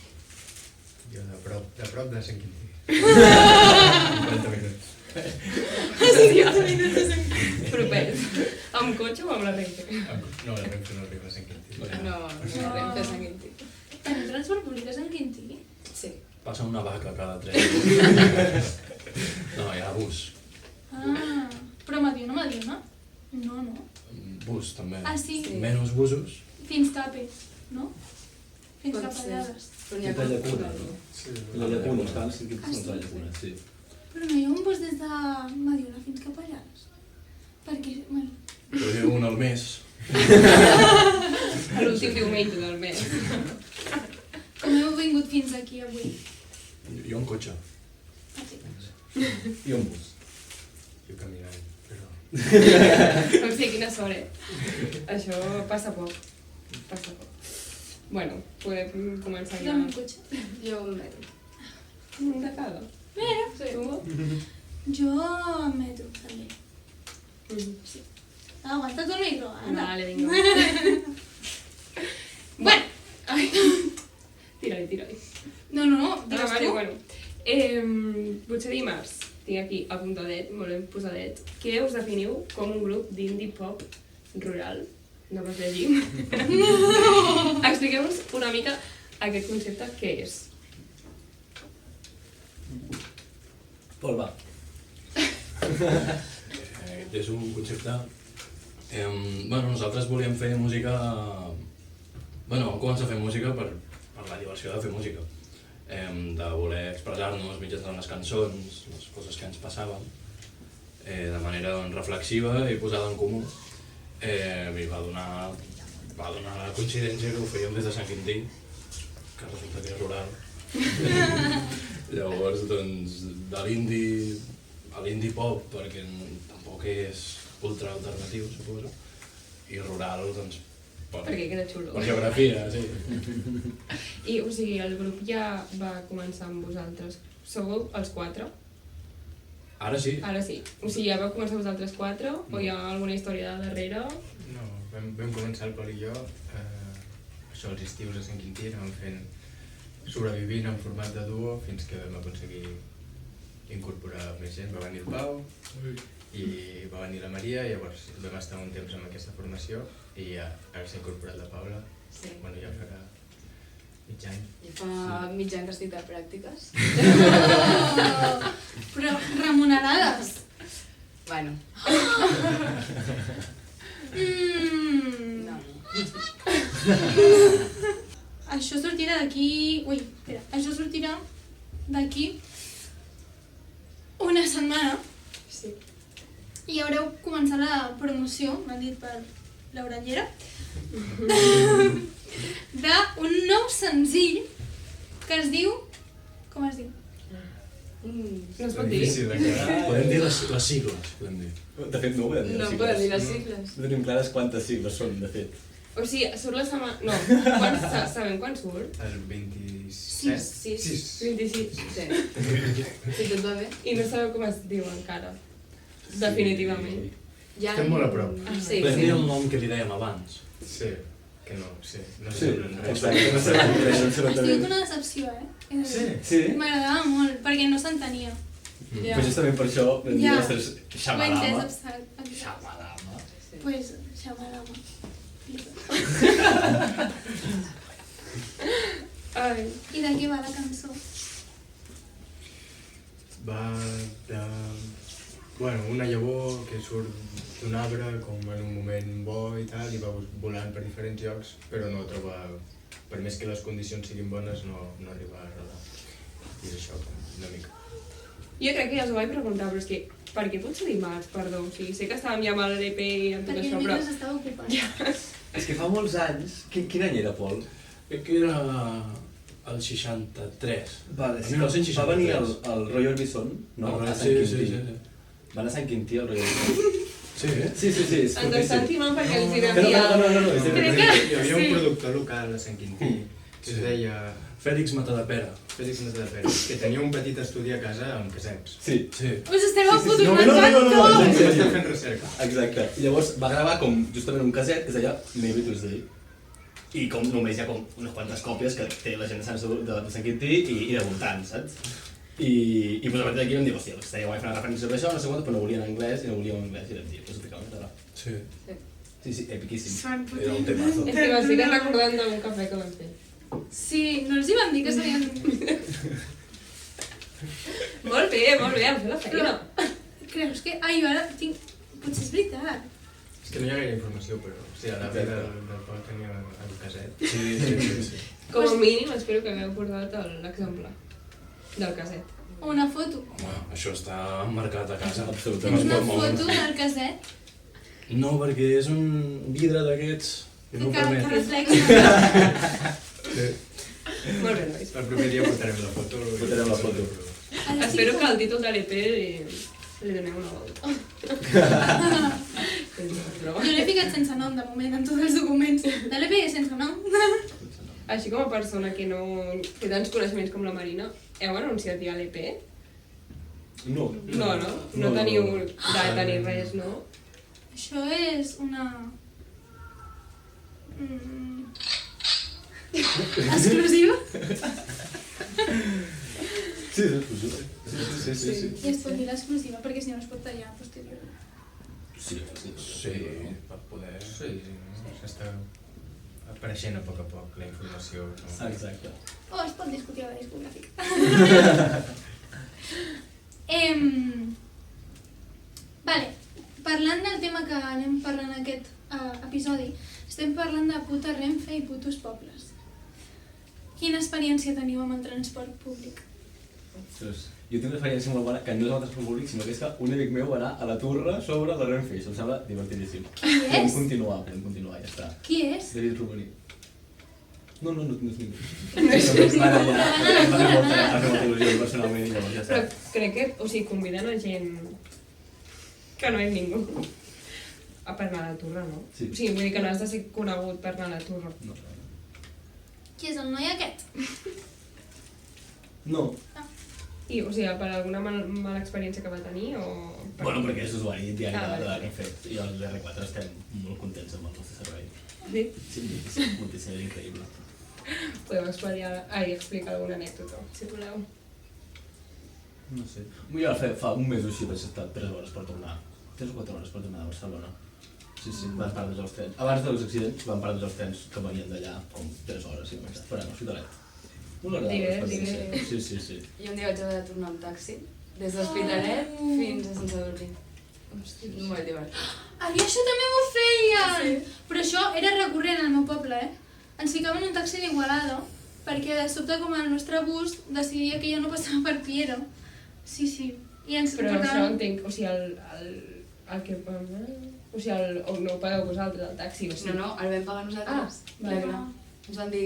Jo de prop de Sant Quintí. 40 minuts. Propers. Amb cotxe o amb la Renfe? No, la Renfe no arriba a Sant Quintí. No, la Renfe Sant Quintí. Tenim transport públic a Sant Quintí? Sí. Passa una vaca cada 3. No, hi ha bus. Ah, però Mediona? No. Bus, també. Ah, sí? Menys busos. Fins Cape, no? Fins Pot Capellades. Però n'hi ha I la com- llacuna, no? La llacuna, està al circuit de la llacuna, sí. Però no hi ha un bus des de Mediona fins Capellades? Perquè, bueno... Però hi ha un al mes. L'últim diumenge del mes. Com heu vingut fins aquí avui? Jo en cotxe. I un bus. Jo caminant, però... No sé quina sort, Això passa poc. Bueno, podem començar Jo ja. amb un cotxe. Jo un metro. Un de cada. Mira, Tu? jo amb metro, també. Sí. Aguanta't el micro, anda. Vale, vinga. Bueno, Ai. Tira-hi. no, digues Vale, tu. bueno. Potser dimarts, tinc aquí apuntadet, molt ben posadet, que us definiu com un grup d'indie pop rural. No pas llegim. Expliqueu-nos una mica aquest concepte, què és. Pol, va. És un concepte... Bueno, nosaltres volíem fer música... Bueno, vam començar a fer música per la diversió de fer música. De voler expressar-nos mitjançant les cançons, les coses que ens passaven, de manera reflexiva i posada en comú. I va donar la coincidència que ho fèiem des de Sant Quintí, que resulta que és rural. Llavors, doncs, de l'indie pop, perquè tampoc és ultra alternatiu, suposo, i rural, doncs, Perquè queda xulo. per geografia, sí. I, o sigui, el grup ja va començar amb vosaltres. Sou els 4? Ara sí. Ara sí. O sigui, ja vau començar vosaltres 4? O hi ha alguna història de darrere? No, vam començar el Pol i jo, això els estius a Sant Quintí, anàvem fent sobrevivint en format de duo fins que vam aconseguir incorporar més gent. Va venir el Pau i va venir la Maria, llavors vam estar un temps amb aquesta formació i ara s'ha incorporat la Paula. Sí. Bueno, ja farà mig any. I fa mig any que estic de pràctiques. Oh, però remunerades. Bueno, no. Això sortirà d'aquí... Ui, espera. Això sortirà d'aquí una setmana. Sí. I haureu començat la promoció, m'han dit per l'orellera, d'un nou senzill que es diu... Com es diu? No es pot dir? Podem dir les sigles, podem dir. De fet, no ho podem dir, No les podem dir sigles. les sigles. No tenim clares quantes sigles són, de fet. O sigui, surt la setmana... No, sabem quan surt? El 27? Sis. 26. Sí. Si tot va bé. I no sabeu com es diu encara. Definitivament. Ja Estem molt a prop. Sí, Però sí. és el nom que li dèiem abans. Sí, que no, sí. No Sí, semblen res. exacte, no semblen res, no Ha semblen sigut res. una decepció, eh? Sí? Sí? M'agradava molt, perquè no s'entenia. Però justament per això vam dir, Ja. ostres, Ho he entès Shamalama. exacte. Shamalama. Pues, Shamalama. Ai. I de què va la cançó? Va de... Bueno, una llavor que surt d'un arbre com en un moment bo i tal, i va volant per diferents llocs, però no troba... Per més que les condicions siguin bones, no arriba a arrelar. I és això, una mica. Jo crec que ja us ho vaig preguntar, però és que per què pot ser dimarts, perdó? O sigui, sé que estàvem ja amb l'EP i amb tot Perquè això, però... dimecres estava ocupat. És que fa molts anys... Quin any era, Pol? Crec que era el 63. Vale, El 1963. va venir el Roy Orbison, no? A Sant Sí, Quintí. sí. Va anar a Sant Quintí, el Roy Orbison. Sí, eh? Sí, és Ens estan timant perquè els hi vam No, dir... no, és Crec que... Hi havia un Sí. productor local a Sant Quintí que es deia Fèlix Matadepera. Fèlix Matadepera, que tenia un petit estudi a casa amb casets. Sí. Us esteu fotent No, tot! Estem fent recerca. Exacte. I llavors va gravar com justament un caset que es deia Maybe Tuesday. I com només hi ha com unes quantes còpies que té la gent de Sant Quintí i de voltants, saps? I pues, a partir d'aquí vam dir, hòstia, aquesta ja vaig fer una referència sobre això, no sé quant, però no volien anglès i no volíem anglès i vam dir, pues ho ficàvem en català. Sí. Sí, epiquíssim. Era un temazo. És que m'estic recordant d'un cafè que vam fer. Sí, no els hi van dir que sabien... Molt bé, hem fet la feina. Creus que... Ai, ara tinc... Potser és veritat. És que no hi ha gaire informació, però sí, a l'avi del Pol tenia el caset. Sí. Com a mínim espero que hagueu portat l'exemple del caset. Una foto. Home, això està marcat a casa. Tens Absolutament. una foto del caset No, perquè és un vidre d'aquests que no ho que permet. reflexa. Molt bé, nois. El proper dia portarem la foto. Portarem la foto. Espero que al títol de l'EP li doneu una volta. Jo l'he ficat sense nom de moment en tots els documents. De l'EP sense nom. Així com a persona que no té tants coneixements com la Marina, heu anunciat ja l'EP? No. No teniu data ni res, no? Això és una... Exclusiva? Sí, és exclusiva. Sí. I es pot dir l'exclusiva perquè si no es pot tallar posteriorment. Sí, Per poder... Sí, s'està apareixent a poc la informació. No? Exacte. O es pot discutir a la discogràfica. Vale, parlant del tema que anem parlant en aquest episodi, estem parlant de puta Renfe i putos pobles. Quina experiència teniu amb el transport públic? Ostres, jo tinc una experiència molt bona, que no és el transport públic, sinó que és que un amic meu va anar a la Turra sobre la Renfe, i això em sembla divertidíssim. Qui és? Podem continuar, ja està. Qui és? David Romaní. No és ningú. Va anar allà, em va fer molta il·lusió personalment i llavors ja Però està. crec que, o sigui, conviden a gent que no és ningú a per anar a la Turra, no? Sí. O sigui, vull dir que no has de ser conegut per anar a la Turra. No. Qui és el noi aquest? No. I, o sigui, per alguna mala experiència que va tenir o... Bueno, perquè és usuari diari Ah, de la vale. Renfe i els R4 estem molt contents amb el nostre servei. Sí? Sí, moltíssim, és increïble. Podeu explicar alguna anècdota, si voleu. No sé. Jo fa un mes o així vaig estar 3 hores per tornar. 3 o 4 hores per tornar a Barcelona. Sí, van parar tots els trens. Abans dels accidents van parar tots els trens que venien d'allà com 3 hores i vaig estar esperant a Hospitalet. Molt agradable experiència. Sí. Jo un dia vaig haver de tornar amb taxi, des d'Hospitalet fins a Sant Sadurní. Molt divertit. A mi això també m'ho feien! Però això era recurrent al meu poble, Ens ficàvem en un taxi d'Igualada, perquè de sobte com el nostre bus decidia que ja no passava per Piero. Sí. I ens Però portaven... això entenc, o sigui, el que... O sigui, no ho pagueu vosaltres, el taxi, o sigui... No, el vam pagar nosaltres. Vale. Ens van dir...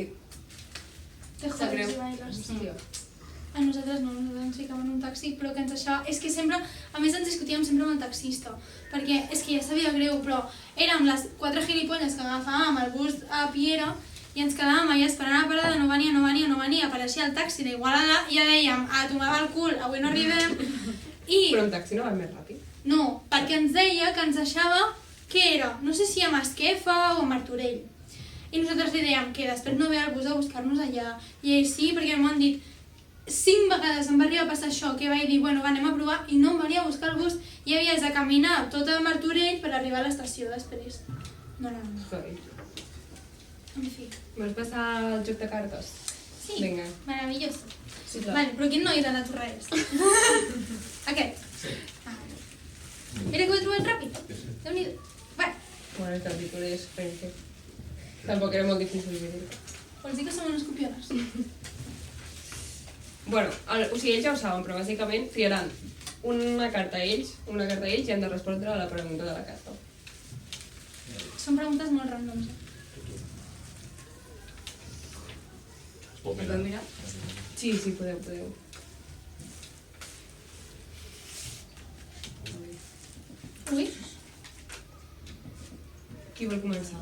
Te Sap greu. jodes i bailes. Hòstia. A nosaltres no, nosaltres ens ficàvem en un taxi, però que ens deixava... És que sempre, a més ens discutíem sempre amb el taxista, perquè és que ja sabia greu, però érem les 4 gilipolles que agafàvem el bus a Piera i ens quedàvem allà esperant a la parada, no venia, apareixia el taxi d'Igualada i ja dèiem, a tomar el cul, avui no arribem, i... Però en taxi no va més ràpid. No, perquè ens deia que ens deixava, què era? No sé si a Masquefa o a Martorell. I nosaltres li dèiem que després no ve el bus a buscar-nos allà. I ells sí, perquè m'ho han dit 5 vegades, em va arribar a passar això, que vaig dir, bueno, va, anem a provar, i no em venia a buscar el bus, i havies de caminar tot a Martorell per arribar a l'estació després. No. En fi. Vols passar al joc de cartes? Sí, Vinga. meravelloso. Sí, clar. Vale, però quin noi era de Torres? Aquest? Sí. Era que ho he trobat ràpid? Déu-n'hi-do. Vale. Bueno, el títol és Renfe. Tampoc era molt difícil de dir. Vols dir que som unes copiones? Bueno, o sigui, ells ja ho saben, però bàsicament triaran una carta a ells i han de respondre a la pregunta de la carta. Són preguntes molt randoms. Podem mirar? Sí, podeu. Ui. Qui vol començar?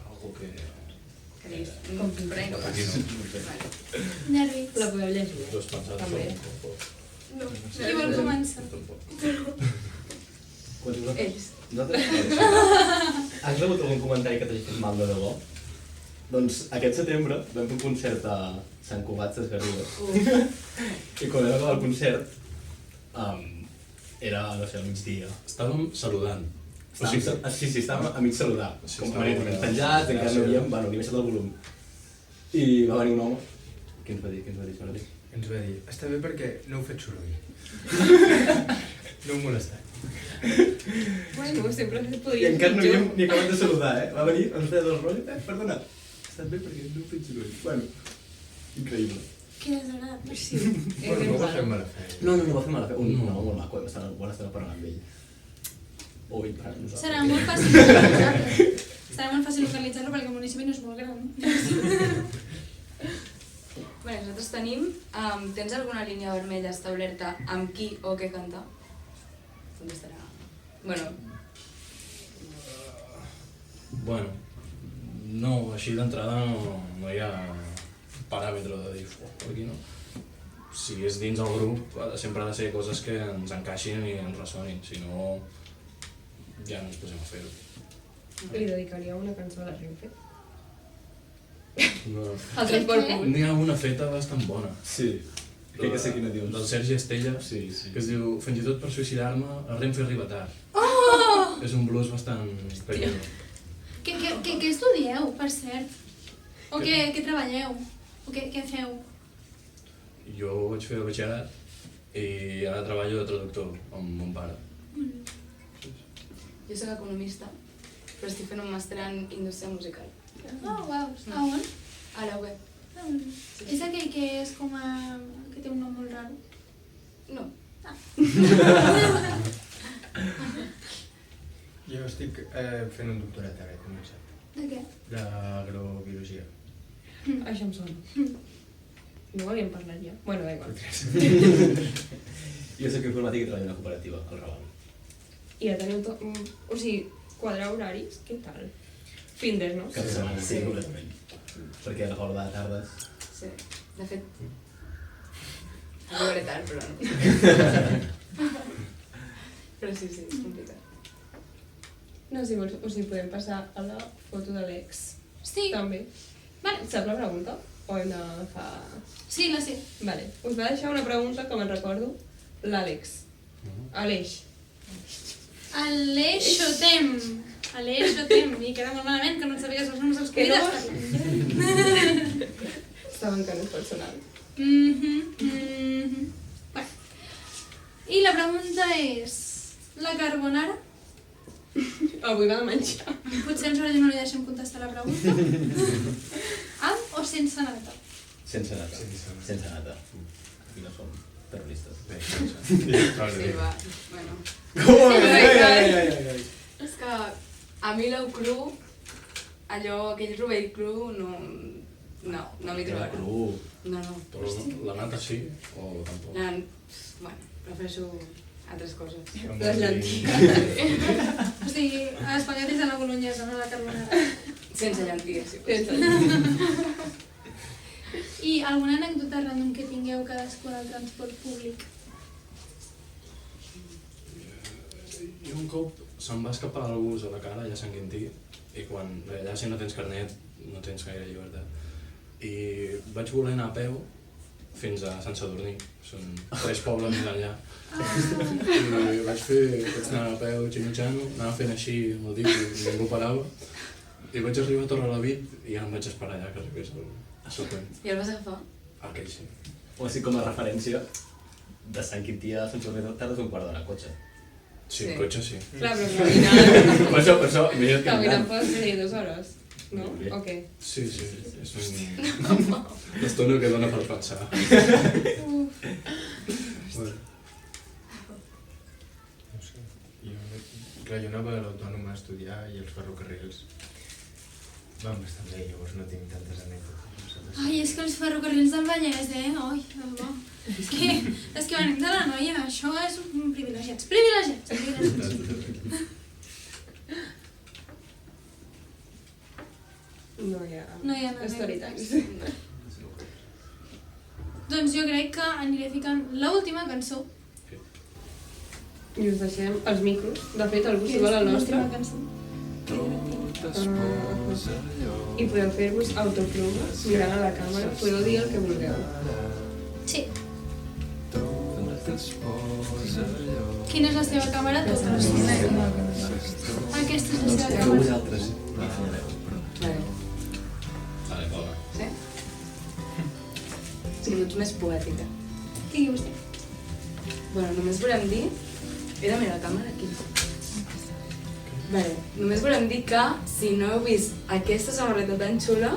Algo que... Com prenc. Nervis. La podeu llegir, Tu has pensat també. No. Qui vol començar? Ells. Has rebut algun comentari que t'hagi fet mal de debò? Doncs aquest setembre vam fer un concert a Sant Cugat Ses Garrigues. I quan vam acabar el concert, era, no sé, al migdia. Estàvem saludant. Sí, estàvem a mig saludar. Sí, Com estàvem venint penjats, encara no havíem, bueno, havíem baixat el volum. I va venir un home. Què ens va dir? Ens va dir, està bé perquè no heu fet soroll. No heu molestat. Bueno, sempre es I podria encara no havíem ni acabat de saludar, Va venir, ens feia dos rotllos, perdona, està bé perquè no heu fet soroll. Bueno, increïble. Que desagradable. Sí. Bueno, no va fer mala fe. No va fer mala fe. Un home molt maco, vam estar bona estona parlant amb ell. O ell parlant amb nosaltres. Serà molt fàcil localitzar-lo. Serà molt fàcil localitzar-lo perquè el municipi no és molt gran. Bé, nosaltres tenim... tens alguna línia vermella establerta amb qui o què cantar? On estarà? Bueno, Bueno, no, així d'entrada no hi ha paràmetre de dir, per aquí no. Si és dins el grup, sempre ha de ser coses que ens encaixin i ens ressonin, si no ja no ens posem a fer-ho. Li dedicaria una cançó a la Renfe. No. El transport públic. N'hi ha una feta bastant bona. Sí, crec que sé quina dius. Del Sergi Estella, Sí. que es diu Fins i tot per suïcidar-me, el Renfe arriba tard. Oh! És un blues bastant perilós. Què estudieu, per cert? O què treballeu? O què feu? Jo vaig fer el batxillerat i ara treballo de traductor amb mon pare. jo soc economista, però estic fent un màster en indústria musical. Oh, uau. A on? A la web. És aquell que és com a... que té un nom molt raro. No. Jo estic fent un doctorat ara, he començat. De què? D'agrobiologia. Això em sona. No ho havíem parlat ja. Bueno, da igual. Jo soc informàtic i treballo en una cooperativa, al Raval. I ja teniu tot... O sigui, quadrar horaris, què tal? Finders, no? Cap setmana, sí, completament. Perquè a la hora de tardes... Sí. De fet... arribaré tard, però no. Però sí, és complicat. No, si vols, o sigui, podem passar a la foto de l'ex. Sí. També. Vale. Sap la pregunta? O hem de fa... Sí, la sé. Vale. Us va deixar una pregunta que me'n recordo. L'Àlex. Aleix. Aleix Xotem. Aleix Xotem. I queda molt malament que no et sàpigues els noms dels Que no. convidats. Saben que no és personal. Bueno. I la pregunta és... La carbonara? Avui va de menjar. Potser ens no li deixem contestar la pregunta. Amb o sense nata? Sense nata. Sense nata. Aquí no som terroristes. Sí, va. Bueno. Ai. És que a mi l'ou cru, allò, aquell rovell cru, no m'hi trobarà. Cru. No. Però la nata sí o tampoc? Bueno, prefereixo altres coses. Les llenties. O sigui, espaguetis a la bolognesa, no a la carbonara. Sense llenties, si Sense. I alguna anècdota random que tingueu cadascú del transport públic? I un cop se'm va escapar el gust a la cara, allà a Sant Quintí, i quan allà si no tens carnet no tens gaire llibertat. I vaig voler anar a peu fins a Sant Sadurní, són 3 pobles més enllà. I vaig anar a peu xinutxano, anava fent així amb el dit i ningú parava. I vaig arribar a Torrelavit i ja em vaig esperar allà que arribés el següent. I el vas agafar? Aquell sí. O sigui, com a referència, de Sant Quintí a Sant Jordi tardes un quart d'hora a cotxe. Sí, en cotxe sí. Clar, però caminant... Per això, imagina't caminant pots tenir 2 hores, no? O què? Sí, és l'estona que dona per pensar. No sé, jo anava a l'Autònoma a estudiar i els ferrocarrils van bastant bé, llavors no tinc tantes anècdotes. Ai, és que els ferrocarrils del Vallès, Ai, de debò. És que venim de la Noia, això és un privilegiats. No hi ha story times. Doncs jo crec que aniré ficant l'última cançó. I us deixem els micros. De fet, algú s'hi vol el nostre. I podeu fer-vos autoproves mirant a la càmera. Podeu dir el que vulgueu. Sí. Quina és la seva càmera? Totes. Aquesta és la seva càmera. Vosaltres. Vale, Paula. Sí? Sí, tu ets més poètica. Digui vostè. Bueno, només volem dir... He de mirar la càmera aquí. Vale, només volem dir que si no heu vist aquesta samarreta tan xula...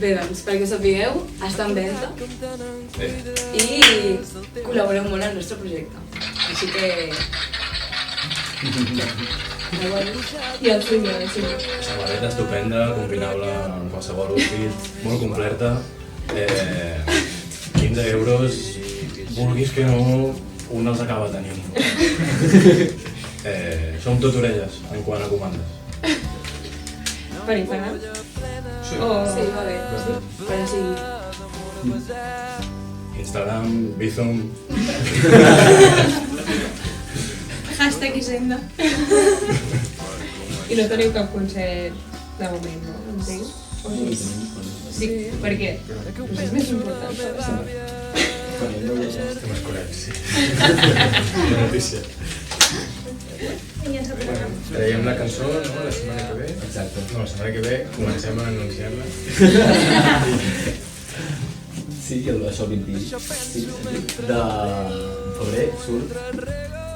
Bé, doncs, perquè ho sapigueu, està en venda i col·laboreu molt en el nostre projecte. Així que... I el símbol, Samarreta estupenda, combinable amb qualsevol outfit, molt completa. 15 euros, vulguis que no, un els acaba tenint. Som tot orelles en quant a comandes. Per Instagram? Sí. Sí, va bé. Per així... Instagram, Bizum... Hashtag Hisenda. I no teniu cap concert de moment, no? Entenc? O sí? Per què? Doncs és més important. Estem escolats, sí. Una notícia. Traiem la cançó, no?, la setmana que ve. Exacte. No, la setmana que ve comencem a anunciar-la. Sí, això el 25 de febrer surt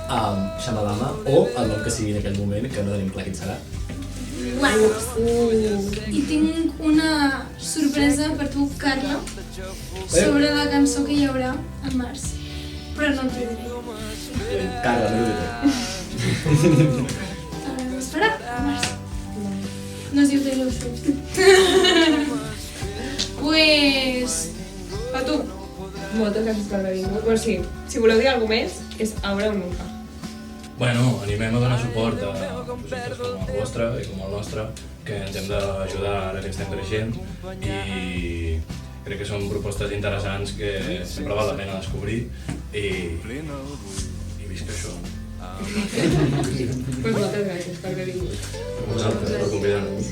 amb Shamalama o el nom que sigui en aquell moment, que no tenim clar quin serà. I tinc una sorpresa per tu, Carla, sobre la cançó que hi haurà en març. Però no t'ho diré. Carla, no ho diré. Espera, març. No es diu Taylor Swift. Pues... a tu. Moltes gràcies per haver vingut. Bueno, sí, si voleu dir alguna més, és Ahora o Nunca. Bueno, animem a donar suport a projectes com el vostre i com el nostre, que ens hem d'ajudar ara que estem creixent, i crec que són propostes interessants que sempre val la pena descobrir i visca això. Pues moltes gràcies per haver vingut. A vosaltres per convidar-nos.